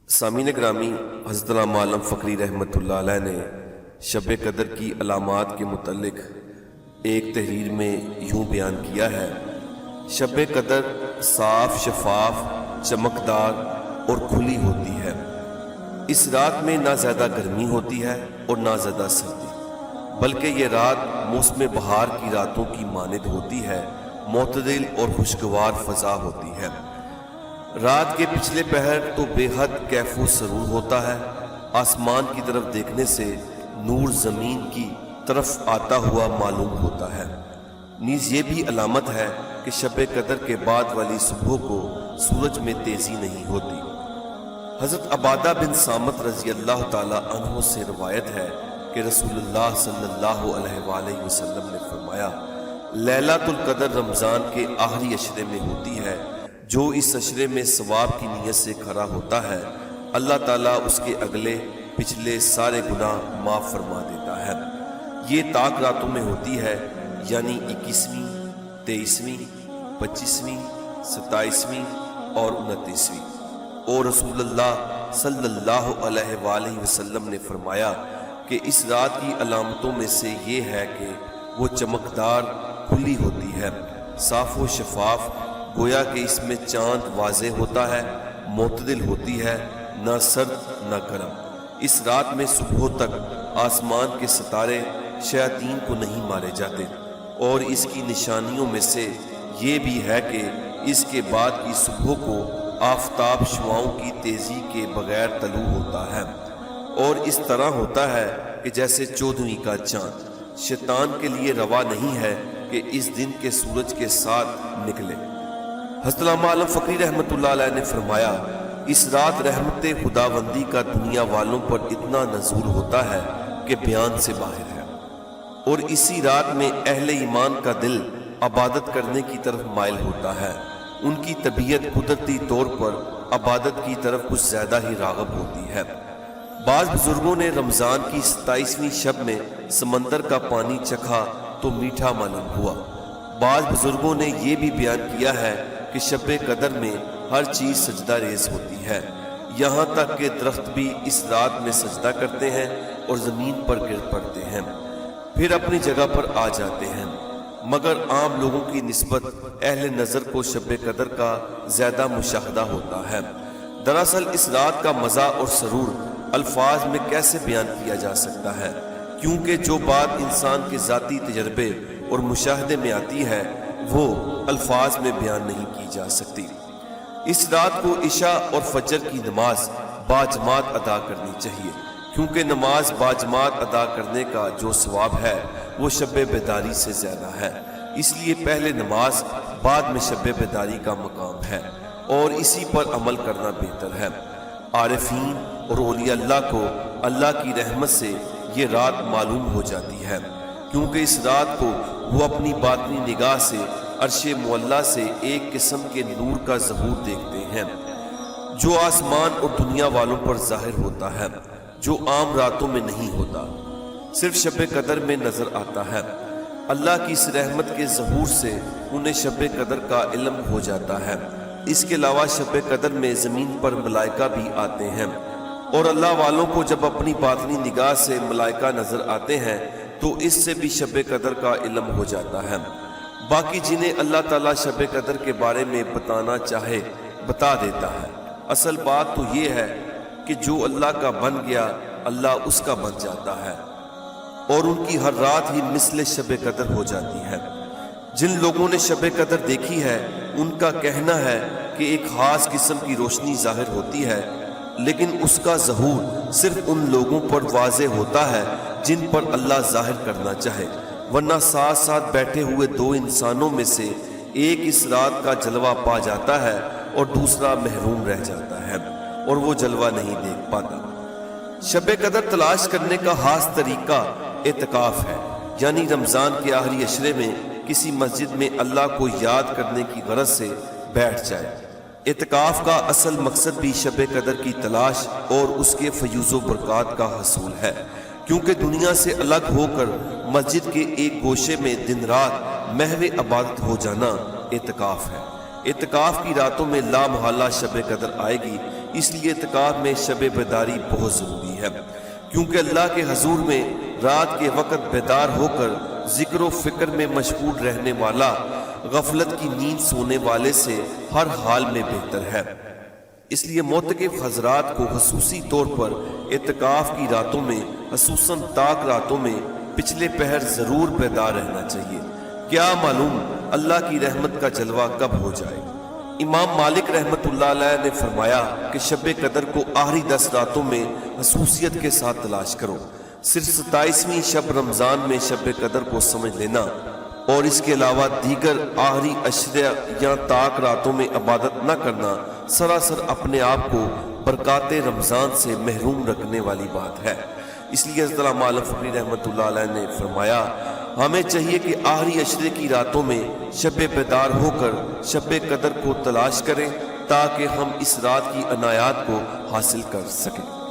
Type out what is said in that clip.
سامعین گرامی، حضرت علامہ عالم فقری رحمۃ اللہ علیہ نے شب قدر کی علامات کے متعلق ایک تحریر میں یوں بیان کیا ہے: شب قدر صاف، شفاف، چمکدار اور کھلی ہوتی ہے۔ اس رات میں نہ زیادہ گرمی ہوتی ہے اور نہ زیادہ سردی، بلکہ یہ رات موسم بہار کی راتوں کی مانند ہوتی ہے، معتدل اور خوشگوار فضا ہوتی ہے۔ رات کے پچھلے پہر تو بے حد کیف و سرور ہوتا ہے۔ آسمان کی طرف دیکھنے سے نور زمین کی طرف آتا ہوا معلوم ہوتا ہے۔ نیز یہ بھی علامت ہے کہ شب قدر کے بعد والی صبح کو سورج میں تیزی نہیں ہوتی۔ حضرت عبادہ بن صامت رضی اللہ تعالی عنہ سے روایت ہے کہ رسول اللہ صلی اللہ علیہ وآلہ وسلم نے فرمایا: لیلۃ القدر رمضان کے آخری عشرے میں ہوتی ہے۔ جو اس عشرے میں ثواب کی نیت سے کھڑا ہوتا ہے، اللہ تعالیٰ اس کے اگلے پچھلے سارے گناہ معاف فرما دیتا ہے۔ یہ طاق راتوں میں ہوتی ہے، یعنی 21ویں، 23ویں، 25ویں، 27ویں اور 29ویں۔ اور رسول اللہ صلی اللہ علیہ وآلہ وسلم نے فرمایا کہ اس رات کی علامتوں میں سے یہ ہے کہ وہ چمکدار، کھلی ہوتی ہے، صاف و شفاف، گویا کہ اس میں چاند واضح ہوتا ہے، معتدل ہوتی ہے، نہ سرد نہ گرم۔ اس رات میں صبح تک آسمان کے ستارے شیاطین کو نہیں مارے جاتے، اور اس کی نشانیوں میں سے یہ بھی ہے کہ اس کے بعد کی صبح کو آفتاب شعاؤں کی تیزی کے بغیر طلوع ہوتا ہے، اور اس طرح ہوتا ہے کہ جیسے 14ویں کا چاند۔ شیطان کے لیے روا نہیں ہے کہ اس دن کے سورج کے ساتھ نکلے۔ حضرت علامہ عالم فقری رحمۃ اللہ علیہ نے فرمایا: اس رات رحمت خداوندی کا دنیا والوں پر اتنا نزول ہوتا ہے کہ بیان سے باہر ہے، اور اسی رات میں اہل ایمان کا دل عبادت کرنے کی طرف مائل ہوتا ہے۔ ان کی طبیعت قدرتی طور پر عبادت کی طرف کچھ زیادہ ہی راغب ہوتی ہے۔ بعض بزرگوں نے رمضان کی 27ویں شب میں سمندر کا پانی چکھا تو میٹھا معلوم ہوا۔ بعض بزرگوں نے یہ بھی بیان کیا ہے کہ شب قدر میں ہر چیز سجدہ ریز ہوتی ہے، یہاں تک کہ درخت بھی اس رات میں سجدہ کرتے ہیں اور زمین پر گر پڑتے ہیں، پھر اپنی جگہ پر آ جاتے ہیں۔ مگر عام لوگوں کی نسبت اہل نظر کو شب قدر کا زیادہ مشاہدہ ہوتا ہے۔ دراصل اس رات کا مزہ اور سرور الفاظ میں کیسے بیان کیا جا سکتا ہے، کیونکہ جو بات انسان کے ذاتی تجربے اور مشاہدے میں آتی ہے وہ الفاظ میں بیان نہیں کی جا سکتی۔ اس رات کو عشاء اور فجر کی نماز باجماعت ادا کرنی چاہیے، کیونکہ نماز باجماعت ادا کرنے کا جو ثواب ہے وہ شب بیداری سے زیادہ ہے۔ اس لیے پہلے نماز، بعد میں شب بیداری کا مقام ہے، اور اسی پر عمل کرنا بہتر ہے۔ عارفین اور اولیاء اللہ کو اللہ کی رحمت سے یہ رات معلوم ہو جاتی ہے، کیونکہ اس رات کو وہ اپنی باطنی نگاہ سے عرش معلیٰ سے ایک قسم کے نور کا ظہور دیکھتے ہیں، جو آسمان اور دنیا والوں پر ظاہر ہوتا ہے، جو عام راتوں میں نہیں ہوتا، صرف شب قدر میں نظر آتا ہے۔ اللہ کی اس رحمت کے ظہور سے انہیں شب قدر کا علم ہو جاتا ہے۔ اس کے علاوہ شب قدر میں زمین پر ملائکہ بھی آتے ہیں، اور اللہ والوں کو جب اپنی باطنی نگاہ سے ملائکہ نظر آتے ہیں تو اس سے بھی شب قدر کا علم ہو جاتا ہے۔ باقی جنہیں اللہ تعالیٰ شب قدر کے بارے میں بتانا چاہے بتا دیتا ہے۔ اصل بات تو یہ ہے کہ جو اللہ کا بن گیا اللہ اس کا بن جاتا ہے، اور ان کی ہر رات ہی مثل شب قدر ہو جاتی ہے۔ جن لوگوں نے شب قدر دیکھی ہے ان کا کہنا ہے کہ ایک خاص قسم کی روشنی ظاہر ہوتی ہے، لیکن اس کا ظہور صرف ان لوگوں پر واضح ہوتا ہے جن پر اللہ ظاہر کرنا چاہے، ورنہ ساتھ ساتھ بیٹھے ہوئے دو انسانوں میں سے ایک اس رات کا جلوہ پا جاتا ہے اور دوسرا محروم رہ جاتا ہے، اور وہ جلوہ نہیں دیکھ پاتا۔ شب قدر تلاش کرنے کا خاص طریقہ اعتکاف ہے، یعنی رمضان کے آخری عشرے میں کسی مسجد میں اللہ کو یاد کرنے کی غرض سے بیٹھ جائے۔ اعتکاف کا اصل مقصد بھی شب قدر کی تلاش اور اس کے فیوز و برکات کا حصول ہے، کیونکہ دنیا سے الگ ہو کر مسجد کے ایک گوشے میں دن رات محو عبادت ہو جانا اعتکاف ہے۔ اعتکاف کی راتوں میں لا محالہ شب قدر آئے گی، اس لیے اعتکاف میں شب بیداری بہت ضروری ہے، کیونکہ اللہ کے حضور میں رات کے وقت بیدار ہو کر ذکر و فکر میں مشغول رہنے والا غفلت کی نیند سونے والے سے ہر حال میں بہتر ہے۔ اس لیے معتکف حضرات کو خصوصی طور پر اعتکاف کی راتوں میں، خصوصاً طاق راتوں میں پچھلے پہر ضرور بیدار رہنا چاہیے۔ کیا معلوم اللہ کی رحمت کا جلوہ کب ہو جائے۔ امام مالک رحمت اللہ علیہ نے فرمایا کہ شب قدر کو آخری 10 راتوں میں خصوصیت کے ساتھ تلاش کرو۔ صرف 27ویں شب رمضان میں شب قدر کو سمجھ لینا اور اس کے علاوہ دیگر آخری عشرہ یا طاق راتوں میں عبادت نہ کرنا سراسر اپنے آپ کو برکات رمضان سے محروم رکھنے والی بات ہے۔ اس لیے حضرت علامہ عالم فقری رحمت اللہ علیہ نے فرمایا ہمیں چاہیے کہ آخری عشرے کی راتوں میں شب بیدار ہو کر شب قدر کو تلاش کریں تاکہ ہم اس رات کی عنایات کو حاصل کر سکیں۔